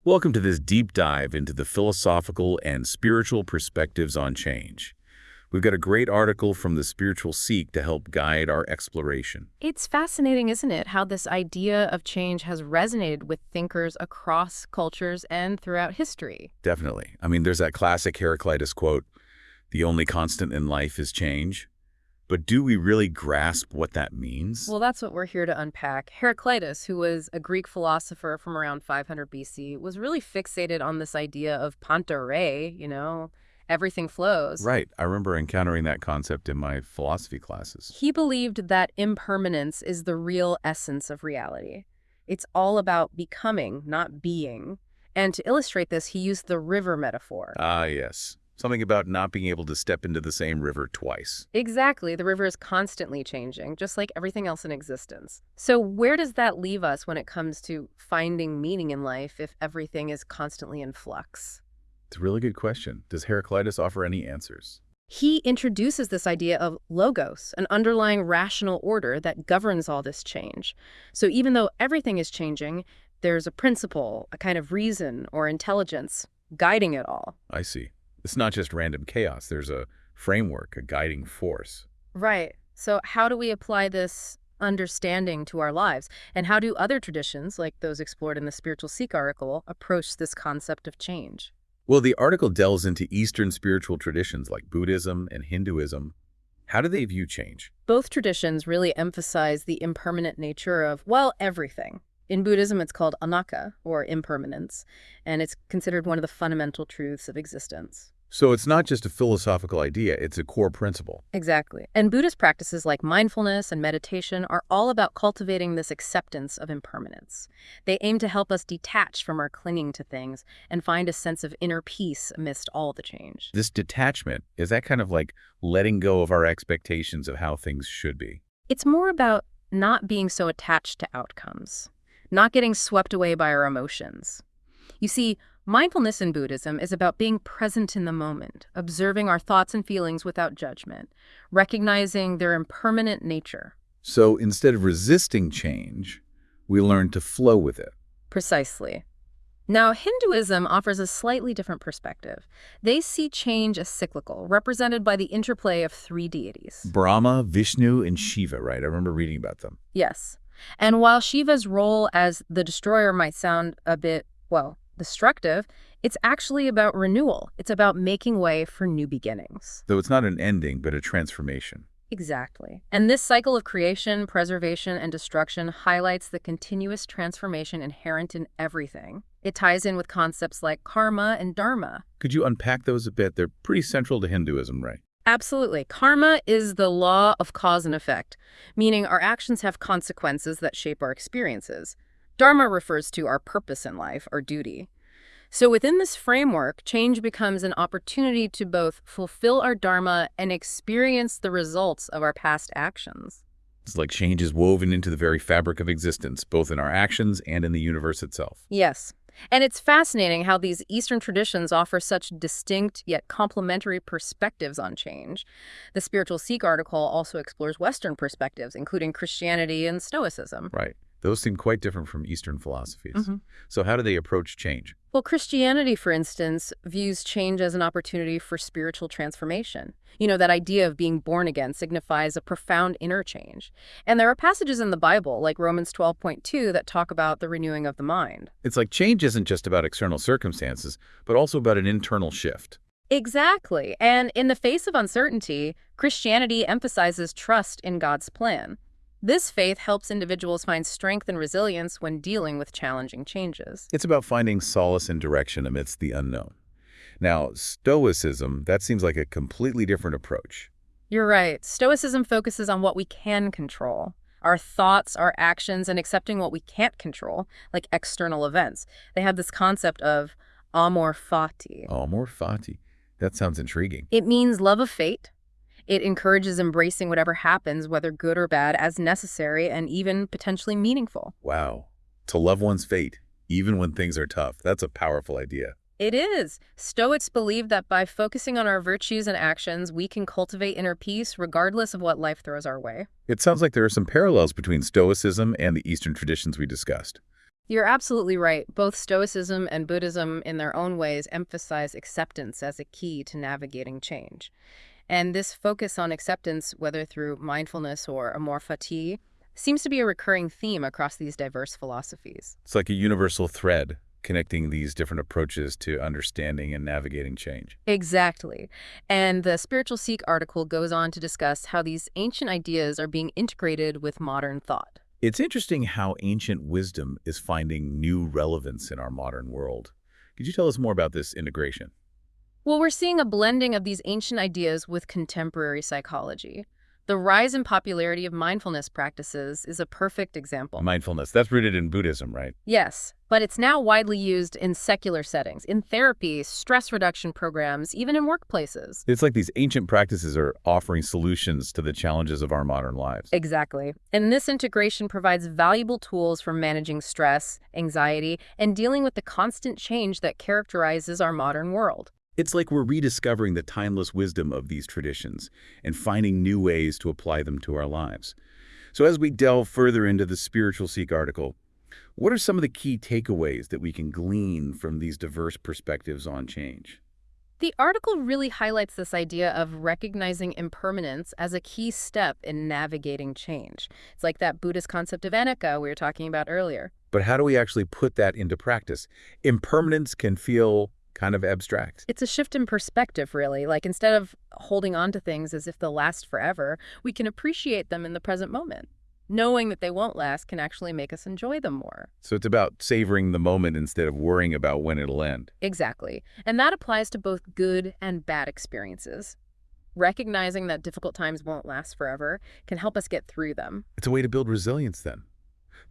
Welcome to this deep dive into the philosophical and spiritual perspectives on change. We've got a great article from the Spiritual Seek to help guide our exploration. It's fascinating, isn't it, how this idea of change has resonated with thinkers across cultures and throughout history. Definitely. There's that classic Heraclitus quote, "The only constant in life is change." But do we really grasp what that means? Well, that's what we're here to unpack. Heraclitus, who was a Greek philosopher from around 500 BC, was really fixated on this idea of panta rhei, everything flows. Right. I remember encountering that concept in my philosophy classes. He believed that impermanence is the real essence of reality. It's all about becoming, not being. And to illustrate this, he used the river metaphor. Ah, yes. Something about not being able to step into the same river twice. Exactly. The river is constantly changing, just like everything else in existence. So where does that leave us when it comes to finding meaning in life if everything is constantly in flux? It's a really good question. Does Heraclitus offer any answers? He introduces this idea of logos, an underlying rational order that governs all this change. So even though everything is changing, there's a principle, a kind of reason or intelligence guiding it all. I see. It's not just random chaos. There's a framework, a guiding force. Right. So how do we apply this understanding to our lives? And how do other traditions, like those explored in the Spiritual Seek article, approach this concept of change? Well, the article delves into Eastern spiritual traditions like Buddhism and Hinduism. How do they view change? Both traditions really emphasize the impermanent nature of, well, everything. In Buddhism, it's called anatta, or impermanence, and it's considered one of the fundamental truths of existence. So it's not just a philosophical idea, it's a core principle. Exactly. And Buddhist practices like mindfulness and meditation are all about cultivating this acceptance of impermanence. They aim to help us detach from our clinging to things and find a sense of inner peace amidst all the change. This detachment, is that kind of like letting go of our expectations of how things should be? It's more about not being so attached to outcomes, not getting swept away by our emotions. You see, mindfulness in Buddhism is about being present in the moment, observing our thoughts and feelings without judgment, recognizing their impermanent nature. So instead of resisting change, we learn to flow with it. Precisely. Now, Hinduism offers a slightly different perspective. They see change as cyclical, represented by the interplay of three deities. Brahma, Vishnu, and Shiva, right? I remember reading about them. Yes. And while Shiva's role as the destroyer might sound a bit, destructive, it's actually about renewal. It's about making way for new beginnings. Though it's not an ending, but a transformation. Exactly. And this cycle of creation, preservation, and destruction highlights the continuous transformation inherent in everything. It ties in with concepts like karma and dharma. Could you unpack those a bit? They're pretty central to Hinduism, right? Absolutely. Karma is the law of cause and effect, meaning our actions have consequences that shape our experiences. Dharma refers to our purpose in life, our duty. So within this framework, change becomes an opportunity to both fulfill our dharma and experience the results of our past actions. It's like change is woven into the very fabric of existence, both in our actions and in the universe itself. Yes. And it's fascinating how these Eastern traditions offer such distinct yet complementary perspectives on change. The Spiritual Seek article also explores Western perspectives, including Christianity and Stoicism. Right. Those seem quite different from Eastern philosophies. So how do they approach change? Well, Christianity, for instance, views change as an opportunity for spiritual transformation. That idea of being born again signifies a profound inner change. And there are passages in the Bible, like Romans 12.2, that talk about the renewing of the mind. It's like change isn't just about external circumstances, but also about an internal shift. Exactly. And in the face of uncertainty, Christianity emphasizes trust in God's plan. This faith helps individuals find strength and resilience when dealing with challenging changes. It's about finding solace and direction amidst the unknown. Now, Stoicism, that seems like a completely different approach. You're right. Stoicism focuses on what we can control, our thoughts, our actions, and accepting what we can't control, like external events. They have this concept of amor fati. Amor fati. That sounds intriguing. It means love of fate. It encourages embracing whatever happens, whether good or bad, as necessary and even potentially meaningful. Wow. To love one's fate, even when things are tough, that's a powerful idea. It is. Stoics believe that by focusing on our virtues and actions, we can cultivate inner peace regardless of what life throws our way. It sounds like there are some parallels between Stoicism and the Eastern traditions we discussed. You're absolutely right. Both Stoicism and Buddhism, in their own ways, emphasize acceptance as a key to navigating change. And this focus on acceptance, whether through mindfulness or amor fati, seems to be a recurring theme across these diverse philosophies. It's like a universal thread connecting these different approaches to understanding and navigating change. Exactly. And the Spiritual Seek article goes on to discuss how these ancient ideas are being integrated with modern thought. It's interesting how ancient wisdom is finding new relevance in our modern world. Could you tell us more about this integration? Well, we're seeing a blending of these ancient ideas with contemporary psychology. The rise in popularity of mindfulness practices is a perfect example. Mindfulness, that's rooted in Buddhism, right? Yes, but it's now widely used in secular settings, in therapy, stress reduction programs, even in workplaces. It's like these ancient practices are offering solutions to the challenges of our modern lives. Exactly. And this integration provides valuable tools for managing stress, anxiety, and dealing with the constant change that characterizes our modern world. It's like we're rediscovering the timeless wisdom of these traditions and finding new ways to apply them to our lives. So as we delve further into the Spiritual Seek article, what are some of the key takeaways that we can glean from these diverse perspectives on change? The article really highlights this idea of recognizing impermanence as a key step in navigating change. It's like that Buddhist concept of anicca we were talking about earlier. But how do we actually put that into practice? Impermanence can feel kind of abstract. It's a shift in perspective, really. Like, instead of holding on to things as if they'll last forever, we can appreciate them in the present moment. Knowing that they won't last can actually make us enjoy them more. So it's about savoring the moment instead of worrying about when it'll end. Exactly. And that applies to both good and bad experiences. Recognizing that difficult times won't last forever can help us get through them. It's a way to build resilience then.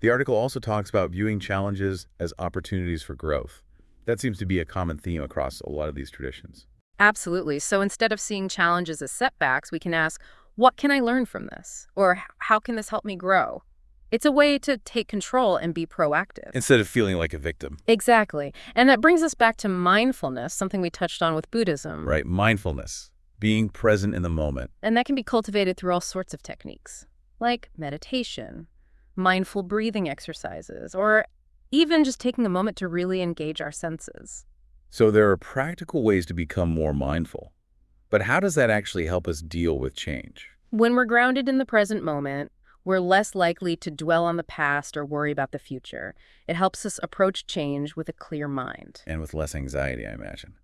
The article also talks about viewing challenges as opportunities for growth. That seems to be a common theme across a lot of these traditions. Absolutely. So instead of seeing challenges as setbacks, we can ask, what can I learn from this? Or how can this help me grow? It's a way to take control and be proactive. Instead of feeling like a victim. Exactly. And that brings us back to mindfulness, something we touched on with Buddhism. Right, mindfulness, being present in the moment. And that can be cultivated through all sorts of techniques, like meditation, mindful breathing exercises, or even just taking a moment to really engage our senses. So there are practical ways to become more mindful. But how does that actually help us deal with change? When we're grounded in the present moment, we're less likely to dwell on the past or worry about the future. It helps us approach change with a clear mind. And with less anxiety, I imagine.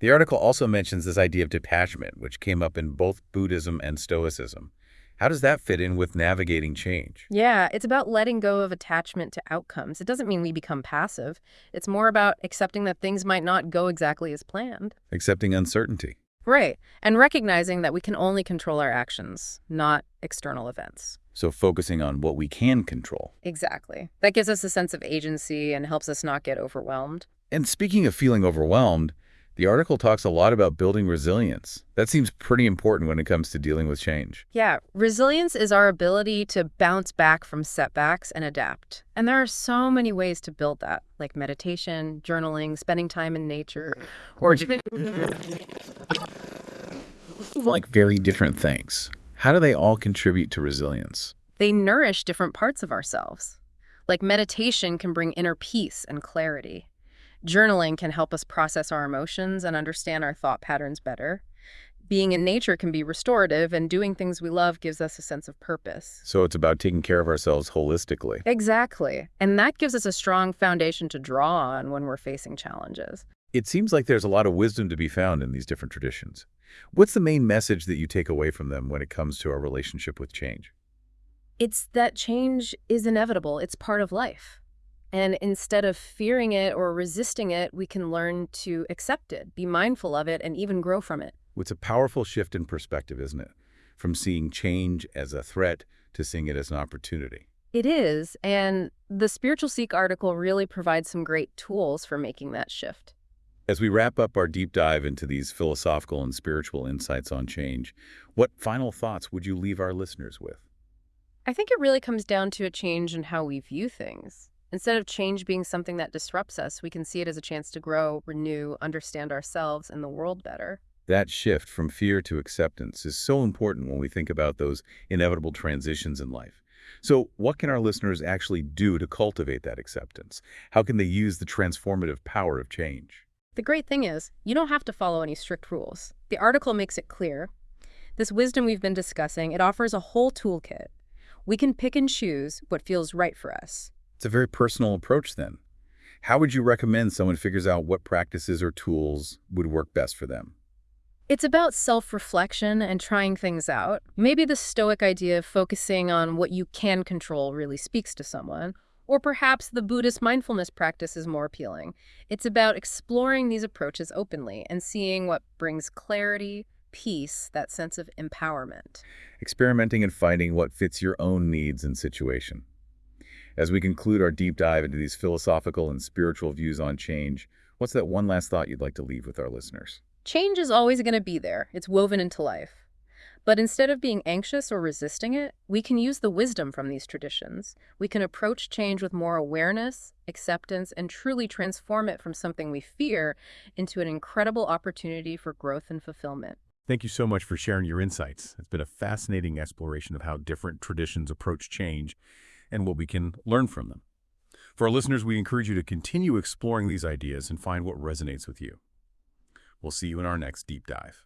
The article also mentions this idea of detachment, which came up in both Buddhism and Stoicism. How does that fit in with navigating change? Yeah, it's about letting go of attachment to outcomes. It doesn't mean we become passive. It's more about accepting that things might not go exactly as planned. Accepting uncertainty. Right, and recognizing that we can only control our actions, not external events. So focusing on what we can control. Exactly. That gives us a sense of agency and helps us not get overwhelmed. And speaking of feeling overwhelmed, the article talks a lot about building resilience. That seems pretty important when it comes to dealing with change. Yeah, resilience is our ability to bounce back from setbacks and adapt. And there are so many ways to build that, like meditation, journaling, spending time in nature, or like very different things. How do they all contribute to resilience? they nourish different parts of ourselves. Like meditation can bring inner peace and clarity. Journaling can help us process our emotions and understand our thought patterns better. Being in nature can be restorative, and doing things we love gives us a sense of purpose. So it's about taking care of ourselves holistically. Exactly. And that gives us a strong foundation to draw on when we're facing challenges. It seems like there's a lot of wisdom to be found in these different traditions. What's the main message that you take away from them when it comes to our relationship with change? It's that change is inevitable. It's part of life. And instead of fearing it or resisting it, we can learn to accept it, be mindful of it, and even grow from it. It's a powerful shift in perspective, isn't it? From seeing change as a threat to seeing it as an opportunity. It is, and the Spiritual Seek article really provides some great tools for making that shift. As we wrap up our deep dive into these philosophical and spiritual insights on change, what final thoughts would you leave our listeners with? I think it really comes down to a change in how we view things. Instead of change being something that disrupts us, we can see it as a chance to grow, renew, understand ourselves and the world better. That shift from fear to acceptance is so important when we think about those inevitable transitions in life. So what can our listeners actually do to cultivate that acceptance? How can they use the transformative power of change? The great thing is, you don't have to follow any strict rules. The article makes it clear. This wisdom we've been discussing, it offers a whole toolkit. We can pick and choose what feels right for us. It's a very personal approach then. How would you recommend someone figures out what practices or tools would work best for them? It's about self-reflection and trying things out. Maybe the Stoic idea of focusing on what you can control really speaks to someone. Or perhaps the Buddhist mindfulness practice is more appealing. It's about exploring these approaches openly and seeing what brings clarity, peace, that sense of empowerment. Experimenting and finding what fits your own needs and situation. As we conclude our deep dive into these philosophical and spiritual views on change, what's that one last thought you'd like to leave with our listeners? Change is always going to be there. It's woven into life. But instead of being anxious or resisting it, we can use the wisdom from these traditions. We can approach change with more awareness, acceptance, and truly transform it from something we fear into an incredible opportunity for growth and fulfillment. Thank you so much for sharing your insights. It's been a fascinating exploration of how different traditions approach change and what we can learn from them. For our listeners, we encourage you to continue exploring these ideas and find what resonates with you. We'll see you in our next deep dive.